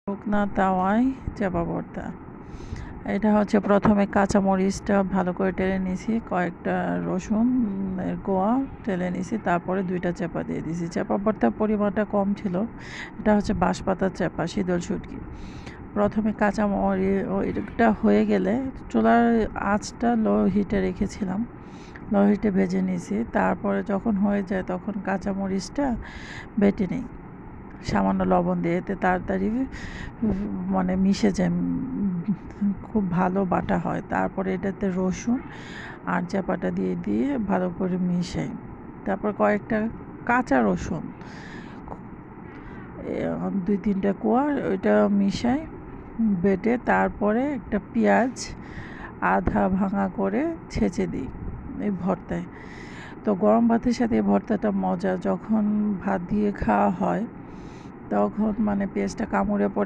শুকনা তাওয়ায় চাপা ভর্তা। এটা হচ্ছে প্রথমে কাঁচামরিচটা ভালো করে টেলে নিয়েছি, কয়েকটা রসুন কোয়া টেলে নিয়েছি, তারপরে 2টা চাপা দিয়ে দিয়েছি। চাপা ভর্তার পরিমাণটা কম ছিল। এটা হচ্ছে বাঁশপাতার চাপা, শীতল শুটকি। প্রথমে কাঁচামরিচটা হয়ে গেলে চুলার আঁচটা লো হিটে রেখেছিলাম, লো হিটে ভেজে নিয়েছি। তারপরে যখন হয়ে যায় তখন কাঁচামরিচটা বেটে নিই সামান্য লবণ দিয়ে, এতে তাড়াতাড়ি মানে মিশে যায়, খুব ভালো বাটা হয়। তারপরে এটাতে রসুন আর চাপাটা দিয়ে ভালো করে মিশাই। তারপর কয়েকটা কাঁচা রসুন 2-3টা কোয়া ওইটা মিশাই বেটে, তারপরে একটা পেঁয়াজ আধা ভাঙা করে ছেঁচে দিই এই ভর্তায়। তো গরম ভাতের সাথে এই ভর্তাটা মজা। যখন ভাত দিয়ে খাওয়া হয় তখন মানে পেঁয়াজটা কামড়ে পড়ে